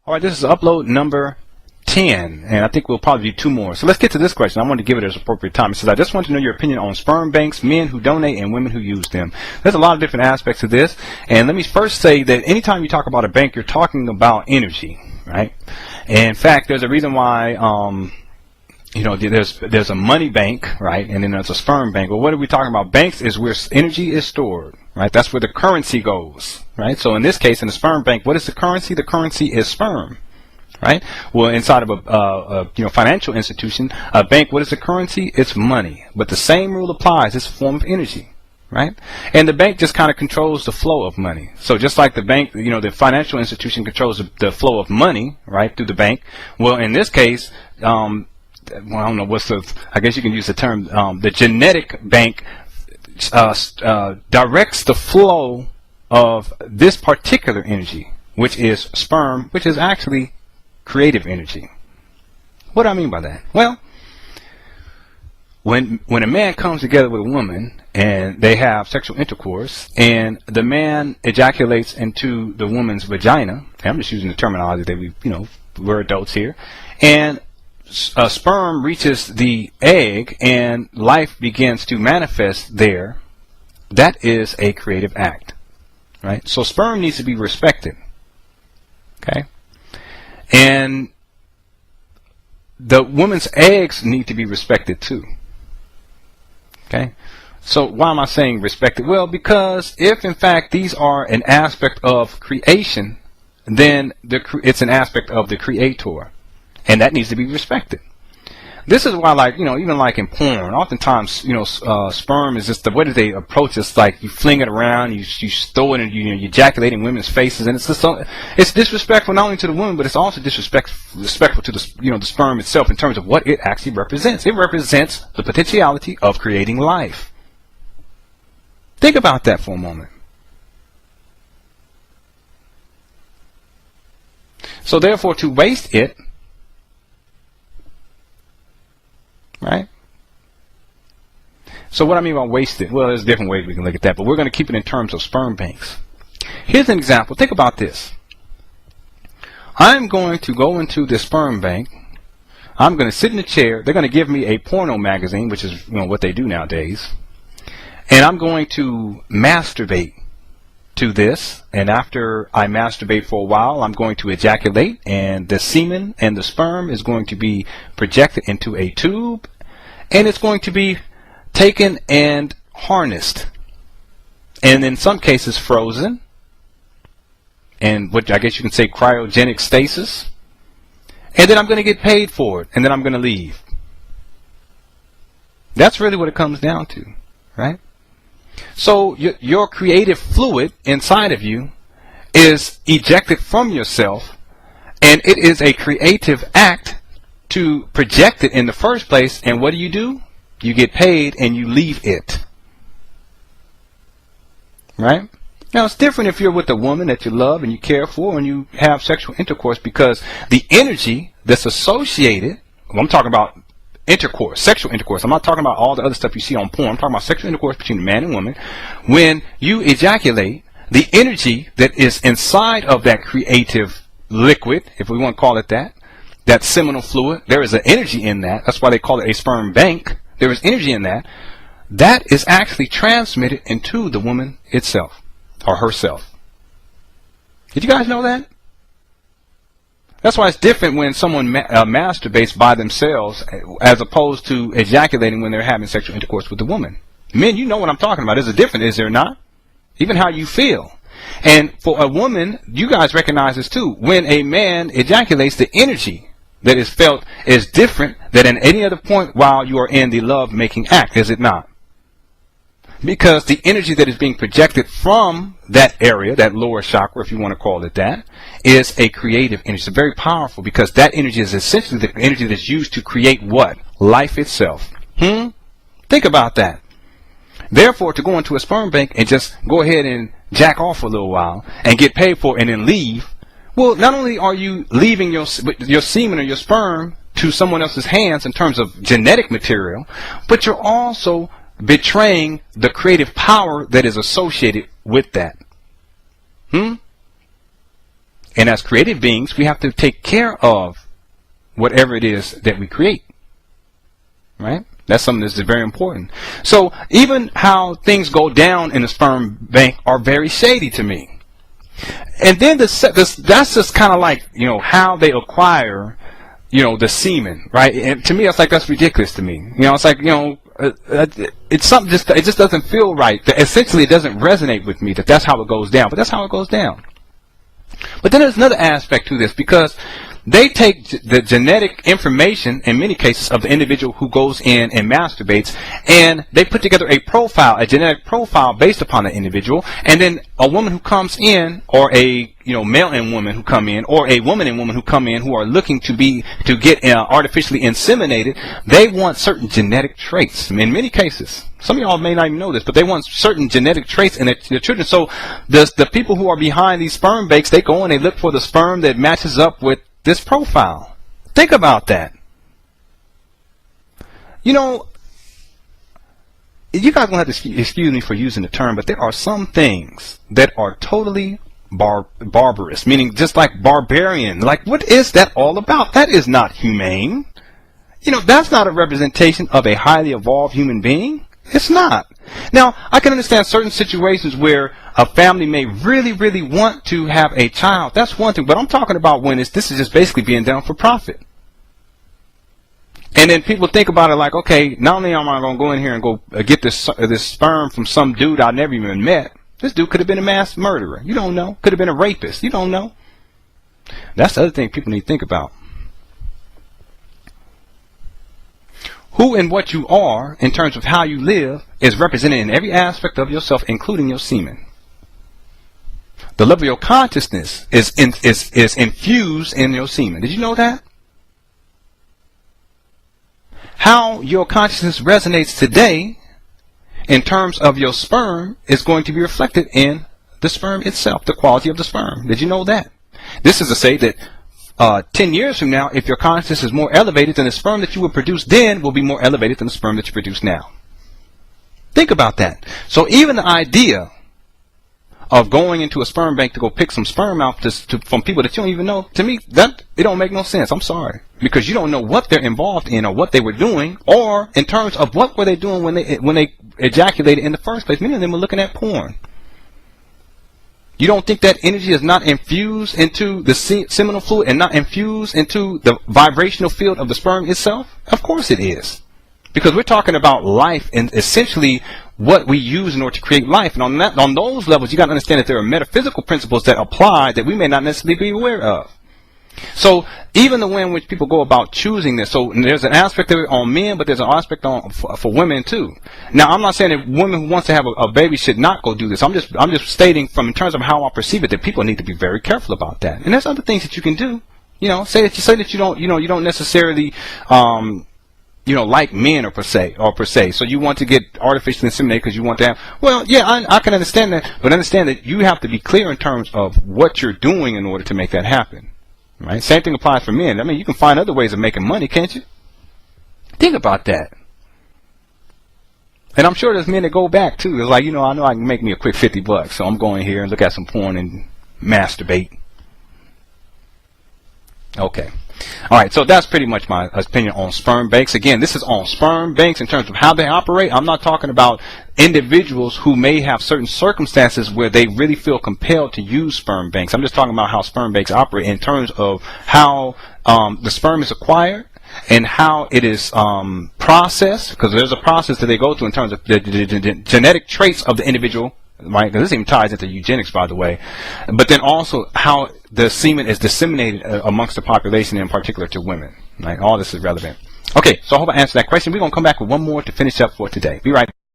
All right, this is upload number 10, and I think we'll probably do 2 more. So let's get to this question. I want to give it at appropriate time. It says, I just want to know your opinion on sperm banks, men who donate and women who use them. There's a lot of different aspects of this, and let me first say that anytime you talk about a bank, you're talking about energy, right? And in fact, there's a reason why there's a money bank, right, and then there's a sperm bank. Well, what are we talking about? Banks is where energy is stored, right? That's where the currency goes, right? So in this case, in the sperm bank, what is the currency? The currency is sperm, right? Well, inside of a financial institution, a bank, what is the currency? It's money. But the same rule applies. It's a form of energy, right? And the bank just kind of controls the flow of money. So just like the bank, the financial institution controls the flow of money, right, through the bank. Well, in this case, I don't know I guess you can use the term, the genetic bank directs the flow of this particular energy, which is sperm, which is actually creative energy. What do I mean by that? Well, when a man comes together with a woman and they have sexual intercourse and the man ejaculates into the woman's vagina, I'm just using the terminology that we're adults here, and sperm reaches the egg and life begins to manifest there, that is a creative act, right? So sperm needs to be respected, okay? And the woman's eggs need to be respected too, okay? So why am I saying respected? Well, because if in fact these are an aspect of creation, then it's an aspect of the creator. And that needs to be respected. This is why, even like in porn, oftentimes, sperm is just the way that they approach it. It's like you fling it around, you throw it, and you ejaculate in women's faces, and it's disrespectful not only to the woman, but it's also disrespectful to the sperm itself in terms of what it actually represents. It represents the potentiality of creating life. Think about that for a moment. So therefore, to waste it, right? So what I mean by wasted, well, there's different ways we can look at that, but we're going to keep it in terms of sperm banks. Here's an example. Think about this. I'm going to go into the sperm bank. I'm going to sit in a chair. They're going to give me a porno magazine, which is what they do nowadays. And I'm going to masturbate to this. And after I masturbate for a while, I'm going to ejaculate. And the semen and the sperm is going to be projected into a tube. And it's going to be taken and harnessed. And in some cases frozen. And what I guess you can say cryogenic stasis. And then I'm going to get paid for it. And then I'm going to leave. That's really what it comes down to, right? So your creative fluid inside of you is ejected from yourself, and it is a creative act to project it in the first place. And what do? You get paid and you leave it. Right? Now, it's different if you're with a woman that you love and you care for and you have sexual intercourse, because the energy that's associated, I'm talking about intercourse, sexual intercourse. I'm not talking about all the other stuff you see on porn. I'm talking about sexual intercourse between a man and woman. When you ejaculate, the energy that is inside of that creative liquid, if we want to call it that seminal fluid, there is an energy in that. That's why they call it a sperm bank. There is energy in that. That is actually transmitted into the woman itself, or herself. Did you guys know that? That's why it's different when someone masturbates by themselves as opposed to ejaculating when they're having sexual intercourse with the woman. Men, you know what I'm talking about. There's a difference, is there not? Even how you feel. And for a woman, you guys recognize this too. When a man ejaculates, the energy that is felt is different than at any other point while you are in the love-making act, is it not? Because the energy that is being projected from that area, that lower chakra, if you want to call it that, is a creative energy. It's very powerful because that energy is essentially the energy that's used to create what? Life itself. Think about that. Therefore, to go into a sperm bank and just go ahead and jack off for a little while and get paid for it and then leave, well, not only are you leaving your semen or your sperm to someone else's hands in terms of genetic material, but you're also betraying the creative power that is associated with that. And as creative beings, we have to take care of whatever it is that we create. Right? That's something that's very important. So even how things go down in the sperm bank are very shady to me. And then that's just kind of like, you know, how they acquire, you know, the semen, right? And to me, it's like, that's ridiculous to me. You know, it's like, you know, it's something it just doesn't feel right. Essentially, it doesn't resonate with me that that's how it goes down. But that's how it goes down. But then there's another aspect to this, because they take the genetic information, in many cases, of the individual who goes in and masturbates, and they put together a profile, a genetic profile based upon the individual. And then a woman who comes in, or a, you know, male and woman who come in, or a woman and woman who come in who are looking to get artificially inseminated, they want certain genetic traits. In many cases, some of y'all may not even know this, but they want certain genetic traits in their children. So the people who are behind these sperm banks, they go and they look for the sperm that matches up with this profile. Think about that. You know, you guys gonna have to excuse me for using the term, but there are some things that are totally barbarous, meaning just like barbarian. Like, what is that all about? That is not humane. You know, that's not a representation of a highly evolved human being. It's not. Now, I can understand certain situations where a family may really, really want to have a child. That's one thing. But I'm talking about when this is just basically being done for profit. And then people think about it like, okay, not only am I going to go in here and go get this sperm from some dude I never even met. This dude could have been a mass murderer. You don't know. Could have been a rapist. You don't know. That's the other thing people need to think about. Who and what you are, in terms of how you live, is represented in every aspect of yourself, including your semen. The level of your consciousness is infused in your semen. Did you know that? How your consciousness resonates today, in terms of your sperm, is going to be reflected in the sperm itself, the quality of the sperm. Did you know that? This is to say that 10 years from now, if your consciousness is more elevated, then the sperm that you will produce then will be more elevated than the sperm that you produce now. Think about that. So even the idea of going into a sperm bank to go pick some sperm out from people that you don't even know, to me, that it don't make no sense. I'm sorry. Because you don't know what they're involved in or what they were doing, or in terms of what were they doing when they ejaculated in the first place. Many of them were looking at porn. You don't think that energy is not infused into the seminal fluid and not infused into the vibrational field of the sperm itself? Of course it is. Because we're talking about life and essentially what we use in order to create life. And on those levels, you got to understand that there are metaphysical principles that apply that we may not necessarily be aware of. So even the way in which people go about choosing this, so there's an aspect of it on men, but there's an aspect for women too. Now, I'm not saying that women who wants to have a baby should not go do this. I'm just stating from in terms of how I perceive it that people need to be very careful about that. And there's other things that you can do. You know, say that you don't necessarily like men per se. So you want to get artificially inseminated because you want to have. Well, yeah, I can understand that, but understand that you have to be clear in terms of what you're doing in order to make that happen. Right? Same thing applies for men. I mean, you can find other ways of making money, can't you? Think about that. And I'm sure there's men that go back too. It's like, I know I can make me a quick $50, so I'm going here and look at some porn and masturbate. Okay. All right, so that's pretty much my opinion on sperm banks. Again, this is on sperm banks in terms of how they operate. I'm not talking about individuals who may have certain circumstances where they really feel compelled to use sperm banks. I'm just talking about how sperm banks operate in terms of how the sperm is acquired and how it is processed, because there's a process that they go through in terms of the genetic traits of the individual. Right, because this even ties into eugenics, by the way. But then also how the semen is disseminated amongst the population, in particular to women. Right, all this is relevant. Okay, so I hope I answered that question. We're going to come back with one more to finish up for today. Be right back.